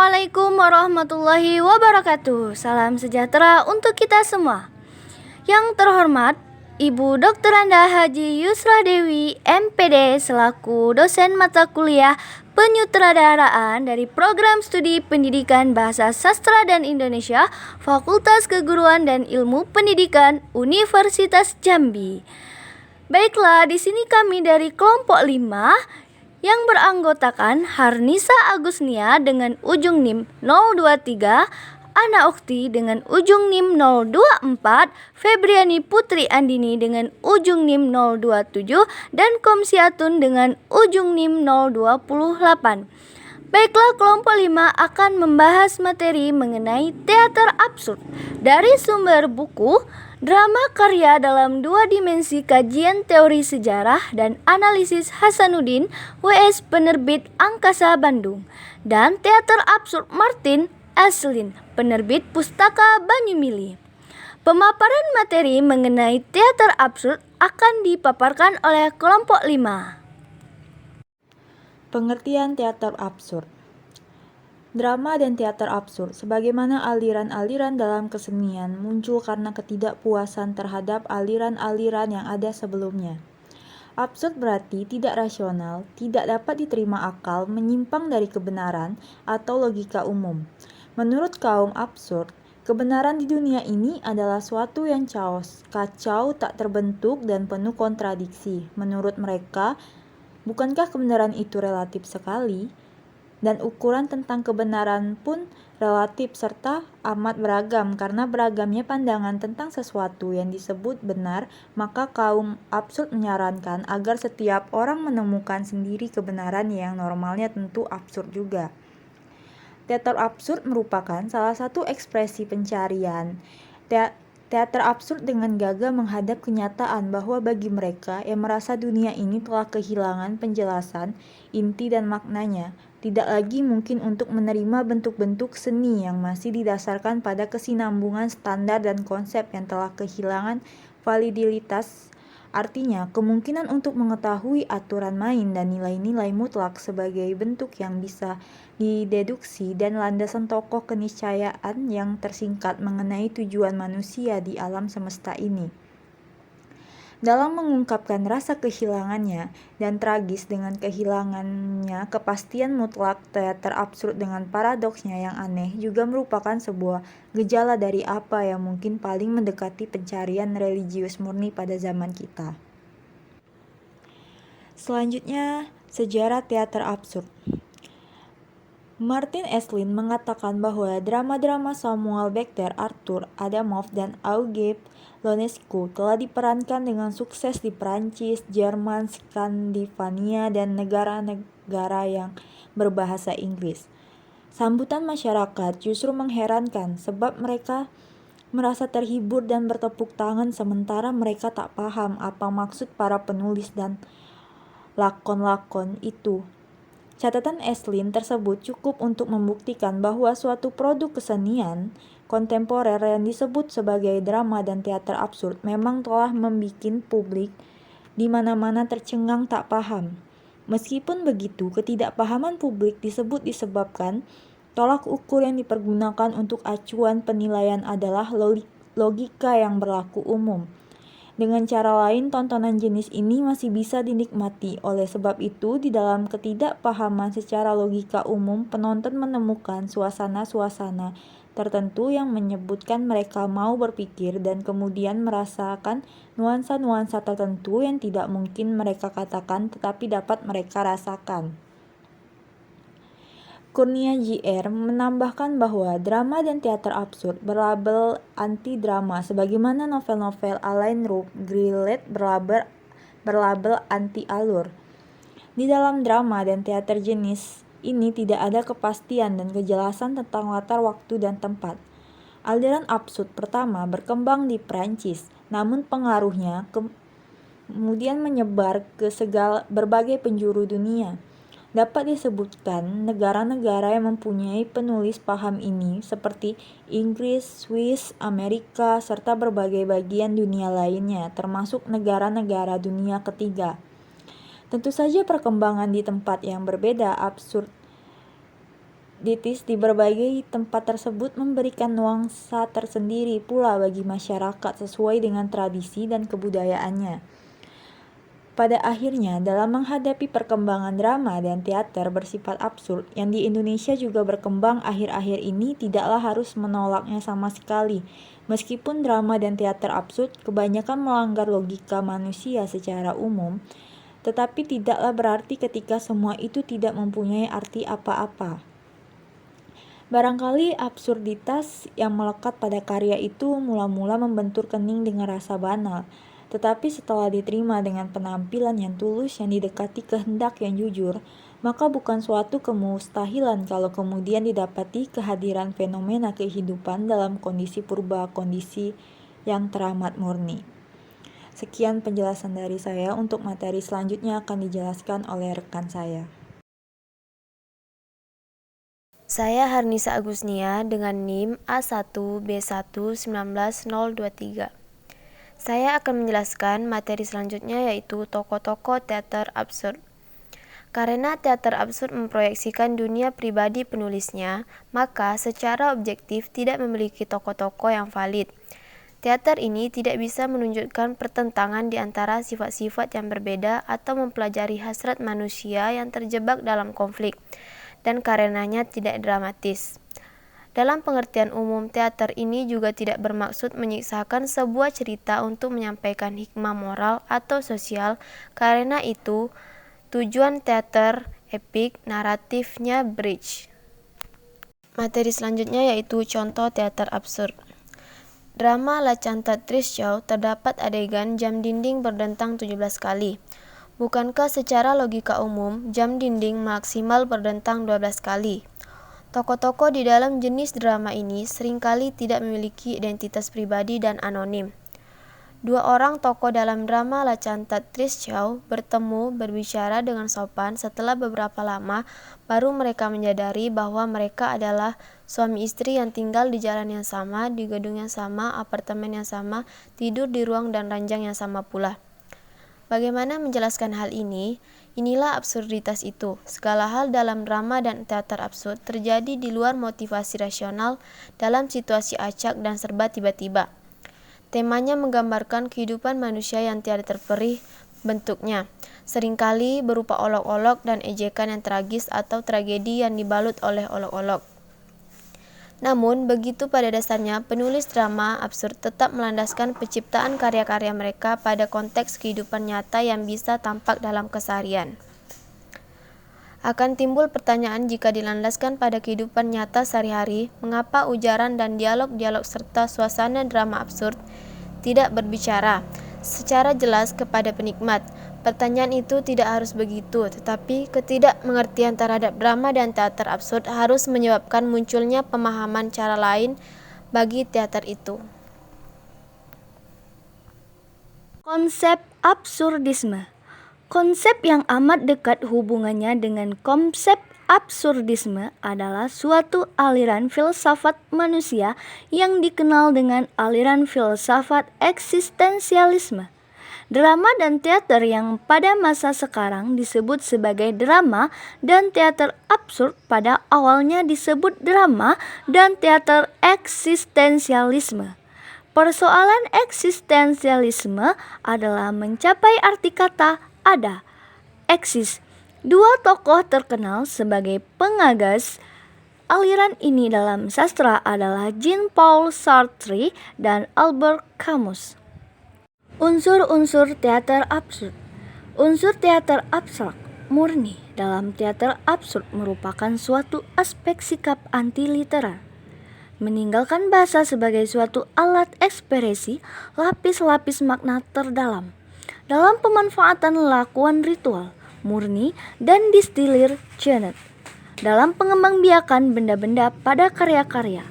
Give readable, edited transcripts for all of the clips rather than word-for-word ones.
Assalamualaikum warahmatullahi wabarakatuh. Salam sejahtera untuk kita semua. Yang terhormat Ibu Dr. Anda Haji Yusra Dewi, MPD, selaku dosen mata kuliah penyutradaraan dari Program Studi Pendidikan Bahasa Sastra dan Indonesia, Fakultas Keguruan dan Ilmu Pendidikan, Universitas Jambi. Baiklah, di sini kami dari kelompok 5 yang beranggotakan Harnisa Agusnia dengan ujung NIM 023, Ana Ukti dengan ujung NIM 024, Febriani Putri Andini dengan ujung NIM 027, dan Komsiatun dengan ujung NIM 028. Baiklah, kelompok 5 akan membahas materi mengenai teater absurd dari sumber buku Drama Karya dalam Dua Dimensi Kajian Teori Sejarah dan Analisis Hasanuddin WS Penerbit Angkasa Bandung, dan Teater Absurd Martin Eslin Penerbit Pustaka Banyumili. Pemaparan materi mengenai teater absurd akan dipaparkan oleh kelompok 5. Pengertian teater absurd. Drama dan teater absurd, sebagaimana aliran-aliran dalam kesenian, muncul karena ketidakpuasan terhadap aliran-aliran yang ada sebelumnya. Absurd berarti tidak rasional, tidak dapat diterima akal, menyimpang dari kebenaran atau logika umum. Menurut kaum absurd, kebenaran di dunia ini adalah suatu yang chaos, kacau, tak terbentuk, dan penuh kontradiksi. Menurut mereka, bukankah kebenaran itu relatif sekali? Dan ukuran tentang kebenaran pun relatif serta amat beragam. Karena beragamnya pandangan tentang sesuatu yang disebut benar, maka kaum absurd menyarankan agar setiap orang menemukan sendiri kebenaran yang normalnya tentu absurd juga. Teater absurd merupakan salah satu ekspresi pencarian. Teater absurd dengan gagah menghadap kenyataan bahwa bagi mereka yang merasa dunia ini telah kehilangan penjelasan, inti dan maknanya, tidak lagi mungkin untuk menerima bentuk-bentuk seni yang masih didasarkan pada kesinambungan standar dan konsep yang telah kehilangan validitas. Artinya, kemungkinan untuk mengetahui aturan main dan nilai-nilai mutlak sebagai bentuk yang bisa dideduksi dan landasan tokoh keniscayaan yang tersingkat mengenai tujuan manusia di alam semesta ini. Dalam mengungkapkan rasa kehilangannya dan tragis dengan kehilangannya kepastian mutlak, teater absurd dengan paradoksnya yang aneh juga merupakan sebuah gejala dari apa yang mungkin paling mendekati pencarian religius murni pada zaman kita. Selanjutnya, sejarah teater absurd. Martin Eslin mengatakan bahwa drama-drama Samuel Beckett, Arthur Adamov, dan Auguste Ionesco telah diperankan dengan sukses di Perancis, Jerman, Skandinavia, dan negara-negara yang berbahasa Inggris. Sambutan masyarakat justru mengherankan sebab mereka merasa terhibur dan bertepuk tangan sementara mereka tak paham apa maksud para penulis dan lakon-lakon itu. Catatan Eslin tersebut cukup untuk membuktikan bahwa suatu produk kesenian kontemporer yang disebut sebagai drama dan teater absurd memang telah membuat publik di mana-mana tercengang tak paham. Meskipun begitu, ketidakpahaman publik disebabkan tolak ukur yang dipergunakan untuk acuan penilaian adalah logika yang berlaku umum. Dengan cara lain, tontonan jenis ini masih bisa dinikmati. Oleh sebab itu, di dalam ketidakpahaman secara logika umum, penonton menemukan suasana-suasana tertentu yang menyebutkan mereka mau berpikir dan kemudian merasakan nuansa-nuansa tertentu yang tidak mungkin mereka katakan tetapi dapat mereka rasakan. Kurnia Jr. menambahkan bahwa drama dan teater absurd berlabel anti-drama sebagaimana novel-novel Alain Grillet berlabel anti-alur. Di dalam drama dan teater jenis ini tidak ada kepastian dan kejelasan tentang latar waktu dan tempat. Aliran absurd pertama berkembang di Prancis, namun pengaruhnya kemudian menyebar ke berbagai penjuru dunia. Dapat disebutkan negara-negara yang mempunyai penulis paham ini seperti Inggris, Swiss, Amerika, serta berbagai bagian dunia lainnya, termasuk negara-negara dunia ketiga. Tentu saja perkembangan di tempat yang berbeda absurd di berbagai tempat tersebut memberikan nuansa tersendiri pula bagi masyarakat sesuai dengan tradisi dan kebudayaannya. Pada akhirnya, dalam menghadapi perkembangan drama dan teater bersifat absurd yang di Indonesia juga berkembang akhir-akhir ini, tidaklah harus menolaknya sama sekali. Meskipun drama dan teater absurd kebanyakan melanggar logika manusia secara umum, tetapi tidaklah berarti ketika semua itu tidak mempunyai arti apa-apa. Barangkali absurditas yang melekat pada karya itu mula-mula membentur kening dengan rasa banal. Tetapi setelah diterima dengan penampilan yang tulus yang didekati kehendak yang jujur, maka bukan suatu kemustahilan kalau kemudian didapati kehadiran fenomena kehidupan dalam kondisi purba, kondisi yang teramat murni. Sekian penjelasan dari saya. Untuk materi selanjutnya akan dijelaskan oleh rekan saya. Saya Harnisa Agusnia dengan NIM A1B1190023. Saya akan menjelaskan materi selanjutnya yaitu tokoh-tokoh teater absurd. Karena teater absurd memproyeksikan dunia pribadi penulisnya, maka secara objektif tidak memiliki tokoh-tokoh yang valid. Teater ini tidak bisa menunjukkan pertentangan di antara sifat-sifat yang berbeda atau mempelajari hasrat manusia yang terjebak dalam konflik, dan karenanya tidak dramatis. Dalam pengertian umum, teater ini juga tidak bermaksud menyiksakan sebuah cerita untuk menyampaikan hikmah moral atau sosial. Karena itu, tujuan teater epik naratifnya bridge. Materi selanjutnya yaitu contoh teater absurd. Drama La Cantatrice Show terdapat adegan jam dinding berdentang 17 kali. Bukankah secara logika umum, jam dinding maksimal berdentang 12 kali? Tokoh-tokoh di dalam jenis drama ini seringkali tidak memiliki identitas pribadi dan anonim. Dua orang tokoh dalam drama La Cantatrice Show bertemu berbicara dengan sopan. Setelah beberapa lama, baru mereka menyadari bahwa mereka adalah suami istri yang tinggal di jalan yang sama, di gedung yang sama, apartemen yang sama, tidur di ruang dan ranjang yang sama pula. Bagaimana menjelaskan hal ini? Inilah absurditas itu. Segala hal dalam drama dan teater absurd terjadi di luar motivasi rasional dalam situasi acak dan serba tiba-tiba. Temanya menggambarkan kehidupan manusia yang tiada terperih bentuknya, seringkali berupa olok-olok dan ejekan yang tragis atau tragedi yang dibalut oleh olok-olok. Namun, begitu pada dasarnya, penulis drama absurd tetap melandaskan penciptaan karya-karya mereka pada konteks kehidupan nyata yang bisa tampak dalam keseharian. Akan timbul pertanyaan jika dilandaskan pada kehidupan nyata sehari-hari, mengapa ujaran dan dialog-dialog serta suasana drama absurd tidak berbicara secara jelas kepada penikmat? Pertanyaan itu tidak harus begitu, tetapi ketidakmengertian terhadap drama dan teater absurd harus menyebabkan munculnya pemahaman cara lain bagi teater itu. Konsep absurdisme. Konsep yang amat dekat hubungannya dengan konsep absurdisme adalah suatu aliran filsafat manusia yang dikenal dengan aliran filsafat eksistensialisme. Drama dan teater yang pada masa sekarang disebut sebagai drama dan teater absurd pada awalnya disebut drama dan teater eksistensialisme. Persoalan eksistensialisme adalah mencapai arti kata ada, eksis. Dua tokoh terkenal sebagai pengagas aliran ini dalam sastra adalah Jean-Paul Sartre dan Albert Camus. Unsur-unsur teater absurd. Unsur teater abstrak murni dalam teater absurd merupakan suatu aspek sikap anti-literar. Meninggalkan bahasa sebagai suatu alat ekspresi, lapis-lapis makna terdalam. Dalam pemanfaatan lakuan ritual, murni, dan distilir jenet. Dalam pengembangbiakan benda-benda pada karya-karya.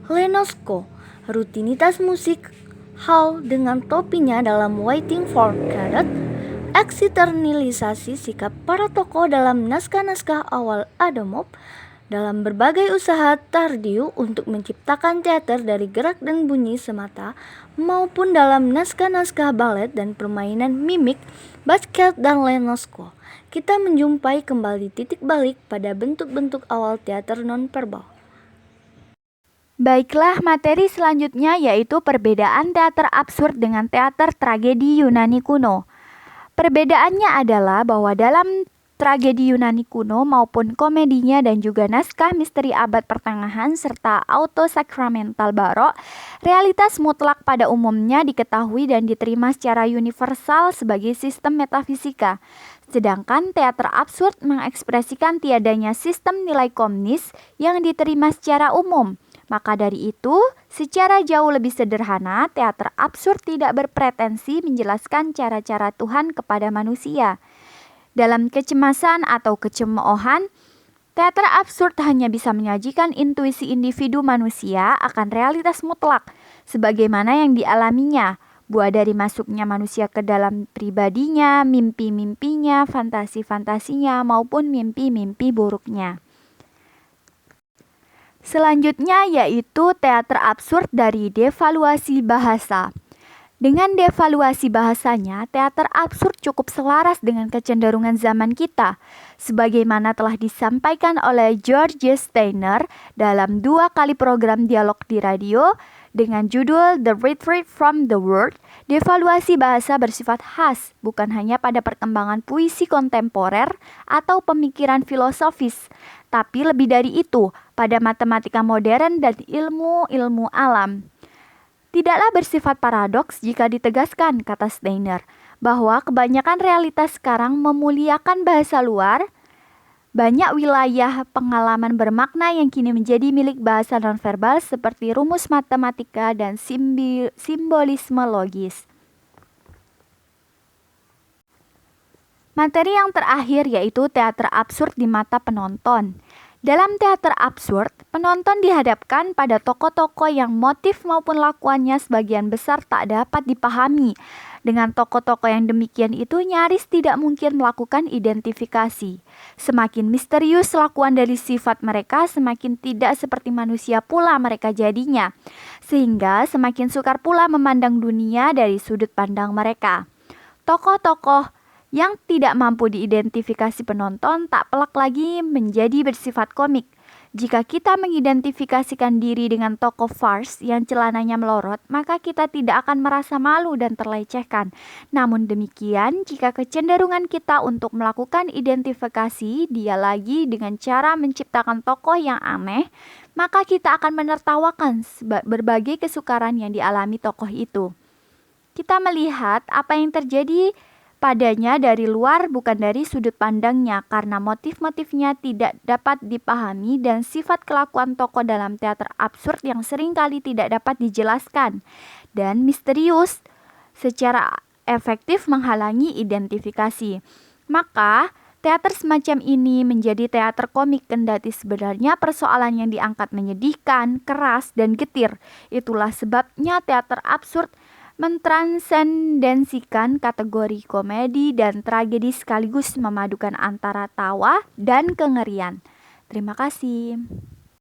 Lenosco, rutinitas musik Hal dengan topinya dalam Waiting for Godot, eksiternalisasi sikap para tokoh dalam naskah-naskah awal Adomov, dalam berbagai usaha Tardieu untuk menciptakan teater dari gerak dan bunyi semata, maupun dalam naskah-naskah balet dan permainan mimik, Basquiat dan Lenosco. kita menjumpai kembali titik balik pada bentuk-bentuk awal teater nonverbal. Baiklah, materi selanjutnya yaitu perbedaan teater absurd dengan teater tragedi Yunani kuno. Perbedaannya adalah bahwa dalam tragedi Yunani kuno maupun komedinya dan juga naskah misteri abad pertengahan serta auto-sakramental barok, realitas mutlak pada umumnya diketahui dan diterima secara universal sebagai sistem metafisika. Sedangkan teater absurd mengekspresikan tiadanya sistem nilai komnis yang diterima secara umum. Maka dari itu, secara jauh lebih sederhana, teater absurd tidak berpretensi menjelaskan cara-cara Tuhan kepada manusia. Dalam kecemasan atau kecemoohan, teater absurd hanya bisa menyajikan intuisi individu manusia akan realitas mutlak, sebagaimana yang dialaminya, buah dari masuknya manusia ke dalam pribadinya, mimpi-mimpinya, fantasi-fantasinya, maupun mimpi-mimpi buruknya. Selanjutnya yaitu teater absurd dari devaluasi bahasa. Dengan devaluasi bahasanya, teater absurd cukup selaras dengan kecenderungan zaman kita, sebagaimana telah disampaikan oleh George Steiner dalam 2 kali program dialog di radio dengan judul The Retreat from the World. Devaluasi bahasa bersifat khas, bukan hanya pada perkembangan puisi kontemporer atau pemikiran filosofis, tapi lebih dari itu, pada matematika modern dan ilmu-ilmu alam. Tidaklah bersifat paradoks jika ditegaskan, kata Steiner, bahwa kebanyakan realitas sekarang memuliakan bahasa luar. Banyak wilayah pengalaman bermakna yang kini menjadi milik bahasa nonverbal seperti rumus matematika dan simbolisme logis. Materi yang terakhir yaitu teater absurd di mata penonton. Dalam teater absurd, penonton dihadapkan pada tokoh-tokoh yang motif maupun lakuannya sebagian besar tak dapat dipahami. Dengan tokoh-tokoh yang demikian itu nyaris tidak mungkin melakukan identifikasi. Semakin misterius lakuan dari sifat mereka, semakin tidak seperti manusia pula mereka jadinya. Sehingga semakin sukar pula memandang dunia dari sudut pandang mereka. Tokoh-tokoh yang tidak mampu diidentifikasi penonton tak pelak lagi menjadi bersifat komik. Jika kita mengidentifikasikan diri dengan tokoh farce yang celananya melorot, maka kita tidak akan merasa malu dan terlecehkan. Namun demikian, jika kecenderungan kita untuk melakukan identifikasi dia lagi dengan cara menciptakan tokoh yang aneh, maka kita akan menertawakan berbagai kesukaran yang dialami tokoh itu. Kita melihat apa yang terjadi padanya dari luar bukan dari sudut pandangnya karena motif-motifnya tidak dapat dipahami dan sifat kelakuan tokoh dalam teater absurd yang seringkali tidak dapat dijelaskan dan misterius secara efektif menghalangi identifikasi. Maka teater semacam ini menjadi teater komik kendati sebenarnya persoalan yang diangkat menyedihkan, keras, dan getir. Itulah sebabnya teater absurd mentransendensikan kategori komedi dan tragedi sekaligus memadukan antara tawa dan kengerian. Terima kasih.